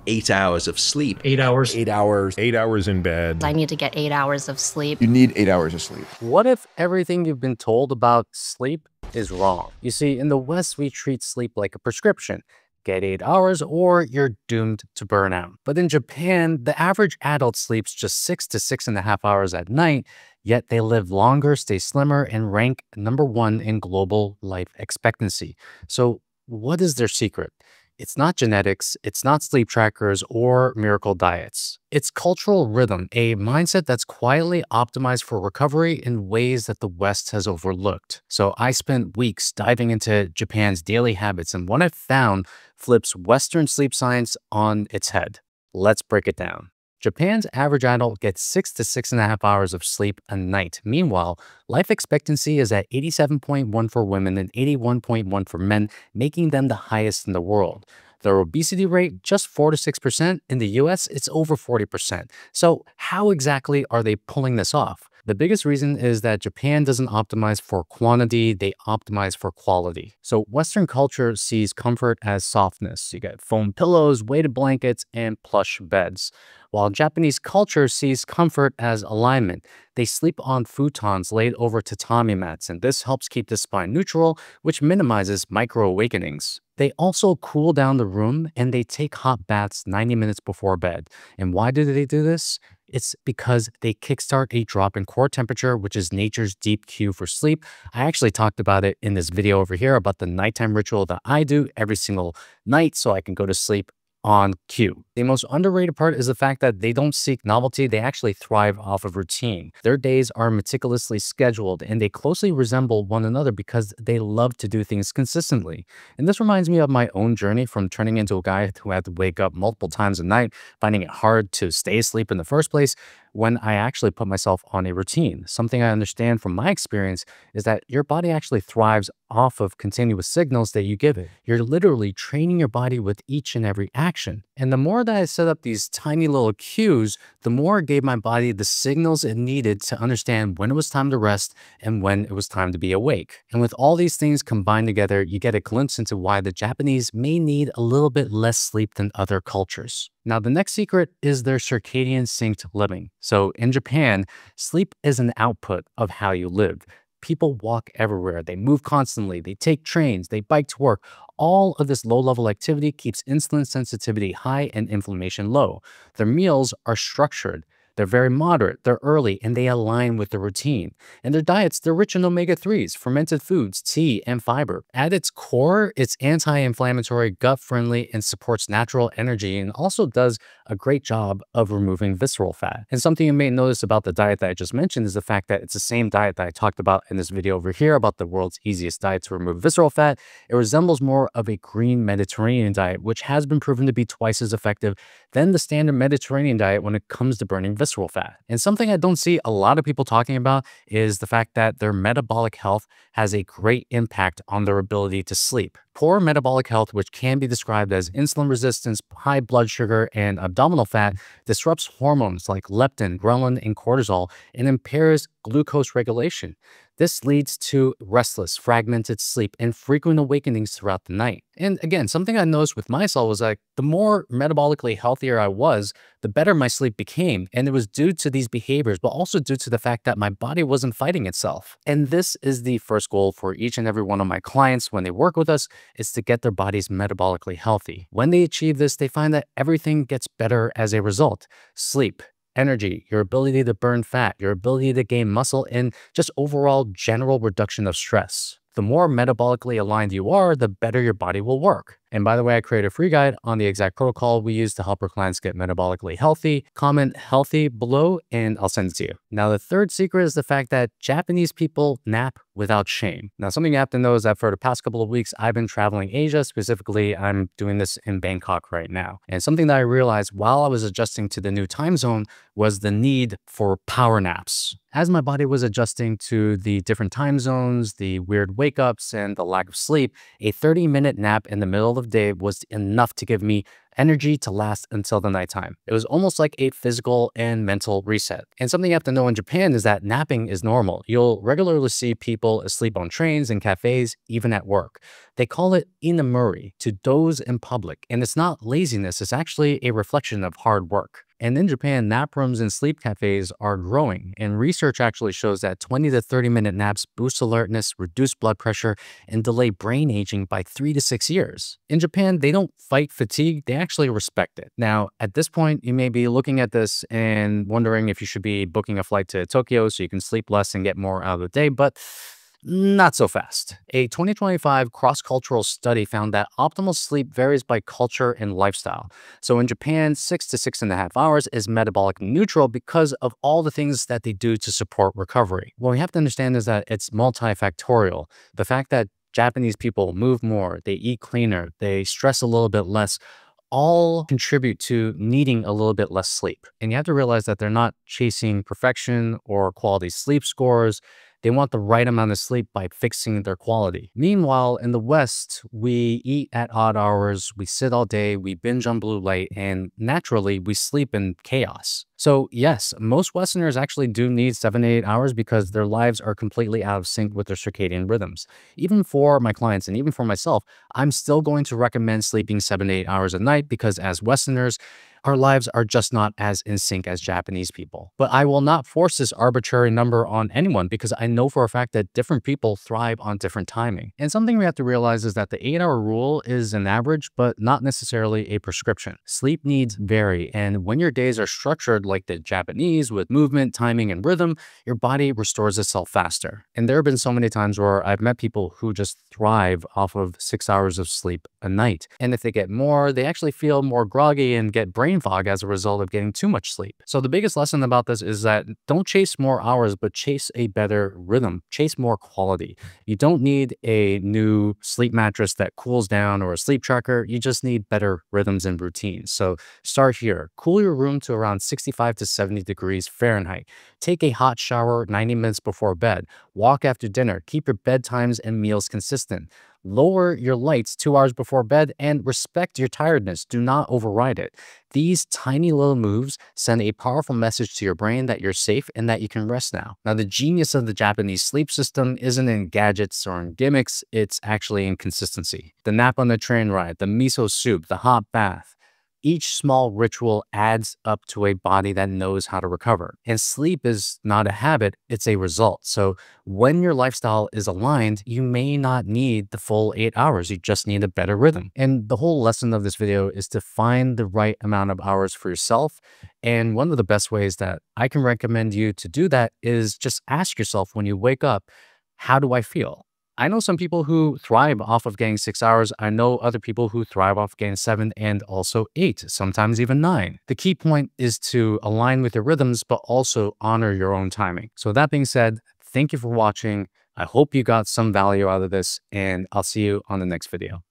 8 hours of sleep. 8 hours. 8 hours. 8 hours in bed. I need to get 8 hours of sleep. You need 8 hours of sleep. What if everything you've been told about sleep is wrong? You see, in the West, we treat sleep like a prescription. Get 8 hours or you're doomed to burn out. But in Japan, the average adult sleeps just 6 to 6.5 hours at night, yet they live longer, stay slimmer, and rank #1 in global life expectancy. So what is their secret? It's not genetics, it's not sleep trackers or miracle diets. It's cultural rhythm, a mindset that's quietly optimized for recovery in ways that the West has overlooked. So I spent weeks diving into Japan's daily habits, and what I found flips Western sleep science on its head. Let's break it down. Japan's average adult gets 6 to 6.5 hours of sleep a night. Meanwhile, life expectancy is at 87.1 for women and 81.1 for men, making them the highest in the world. Their obesity rate, just 4 to 6%. In the US, it's over 40%. So how exactly are they pulling this off? The biggest reason is that Japan doesn't optimize for quantity, they optimize for quality. So Western culture sees comfort as softness. You get foam pillows, weighted blankets, and plush beds. While Japanese culture sees comfort as alignment. They sleep on futons laid over tatami mats, and this helps keep the spine neutral, which minimizes micro-awakenings. They also cool down the room and they take hot baths 90 minutes before bed. And why do they do this? It's because they kickstart a drop in core temperature, which is nature's deep cue for sleep. I actually talked about it in this video over here about the nighttime ritual that I do every single night so I can go to sleep on cue. The most underrated part is the fact that they don't seek novelty, they actually thrive off of routine. Their days are meticulously scheduled and they closely resemble one another because they love to do things consistently. And this reminds me of my own journey from turning into a guy who had to wake up multiple times a night, finding it hard to stay asleep in the first place, when I actually put myself on a routine. Something I understand from my experience is that your body actually thrives off of continuous signals that you give it. You're literally training your body with each and every action. And the more that I set up these tiny little cues, the more it gave my body the signals it needed to understand when it was time to rest and when it was time to be awake. And with all these things combined together, you get a glimpse into why the Japanese may need a little bit less sleep than other cultures. Now, the next secret is their circadian-synced living. So in Japan, sleep is an output of how you live. People walk everywhere, they move constantly, they take trains, they bike to work. All of this low-level activity keeps insulin sensitivity high and inflammation low. Their meals are structured. They're very moderate, they're early, and they align with the routine. And their diets, they're rich in omega-3s, fermented foods, tea, and fiber. At its core, it's anti-inflammatory, gut-friendly, and supports natural energy, and also does a great job of removing visceral fat. And something you may notice about the diet that I just mentioned is the fact that it's the same diet that I talked about in this video over here about the world's easiest diet to remove visceral fat. It resembles more of a green Mediterranean diet, which has been proven to be twice as effective than the standard Mediterranean diet when it comes to burning visceral fat. And something I don't see a lot of people talking about is the fact that their metabolic health has a great impact on their ability to sleep. Poor metabolic health, which can be described as insulin resistance, high blood sugar, and abdominal fat, disrupts hormones like leptin, ghrelin, and cortisol and impairs glucose regulation. This leads to restless, fragmented sleep and frequent awakenings throughout the night. And again, something I noticed with myself was like the more metabolically healthier I was, the better my sleep became. And it was due to these behaviors, but also due to the fact that my body wasn't fighting itself. And this is the first goal for each and every one of my clients when they work with us, is to get their bodies metabolically healthy. When they achieve this, they find that everything gets better as a result. Sleep, energy, your ability to burn fat, your ability to gain muscle, and just overall general reduction of stress. The more metabolically aligned you are, the better your body will work. And by the way, I created a free guide on the exact protocol we use to help our clients get metabolically healthy. Comment healthy below and I'll send it to you. Now, the third secret is the fact that Japanese people nap without shame. Now, something you have to know is that for the past couple of weeks, I've been traveling Asia. Specifically, I'm doing this in Bangkok right now. And something that I realized while I was adjusting to the new time zone was the need for power naps. As my body was adjusting to the different time zones, the weird wake-ups, and the lack of sleep, a 30-minute nap in the middle of the day was enough to give me energy to last until the nighttime. It was almost like a physical and mental reset. And something you have to know in Japan is that napping is normal. You'll regularly see people asleep on trains and cafes, even at work. They call it inamuri, to doze in public. And it's not laziness, it's actually a reflection of hard work. And in Japan, nap rooms and sleep cafes are growing, and research actually shows that 20 to 30-minute naps boost alertness, reduce blood pressure, and delay brain aging by 3 to 6 years. In Japan, they don't fight fatigue, they actually respect it. Now, at this point, you may be looking at this and wondering if you should be booking a flight to Tokyo so you can sleep less and get more out of the day, but not so fast. A 2025 cross-cultural study found that optimal sleep varies by culture and lifestyle. So in Japan, 6 to 6.5 hours is metabolic neutral because of all the things that they do to support recovery. What we have to understand is that it's multifactorial. The fact that Japanese people move more, they eat cleaner, they stress a little bit less, all contribute to needing a little bit less sleep. And you have to realize that they're not chasing perfection or quality sleep scores. They want the right amount of sleep by fixing their quality. Meanwhile, in the West, we eat at odd hours, we sit all day, we binge on blue light, and naturally, we sleep in chaos. So yes, most Westerners actually do need 7 to 8 hours because their lives are completely out of sync with their circadian rhythms. Even for my clients and even for myself, I'm still going to recommend sleeping 7 to 8 hours a night because as Westerners, our lives are just not as in sync as Japanese people. But I will not force this arbitrary number on anyone because I know for a fact that different people thrive on different timing. And something we have to realize is that the 8-hour rule is an average, but not necessarily a prescription. Sleep needs vary, and when your days are structured like the Japanese with movement, timing, and rhythm, your body restores itself faster. And there have been so many times where I've met people who just thrive off of 6 hours of sleep a night. And if they get more, they actually feel more groggy and get brain fog as a result of getting too much sleep. So the biggest lesson about this is that don't chase more hours, but chase a better rhythm, chase more quality. You don't need a new sleep mattress that cools down or a sleep tracker. You just need better rhythms and routines. So start here. Cool your room to around 65 to 70 degrees Fahrenheit. Take a hot shower 90 minutes before bed. Walk after dinner. Keep your bedtimes and meals consistent. Lower your lights 2 hours before bed and respect your tiredness. Do not override it. These tiny little moves send a powerful message to your brain that you're safe and that you can rest now. Now, the genius of the Japanese sleep system isn't in gadgets or in gimmicks, it's actually in consistency. The nap on the train ride, the miso soup, the hot bath. Each small ritual adds up to a body that knows how to recover. And sleep is not a habit, it's a result. So when your lifestyle is aligned, you may not need the full 8 hours, you just need a better rhythm. And the whole lesson of this video is to find the right amount of hours for yourself. And one of the best ways that I can recommend you to do that is just ask yourself when you wake up, how do I feel? I know some people who thrive off of getting 6 hours. I know other people who thrive off getting 7 and also 8, sometimes even 9. The key point is to align with your rhythms, but also honor your own timing. So that being said, thank you for watching. I hope you got some value out of this, and I'll see you on the next video.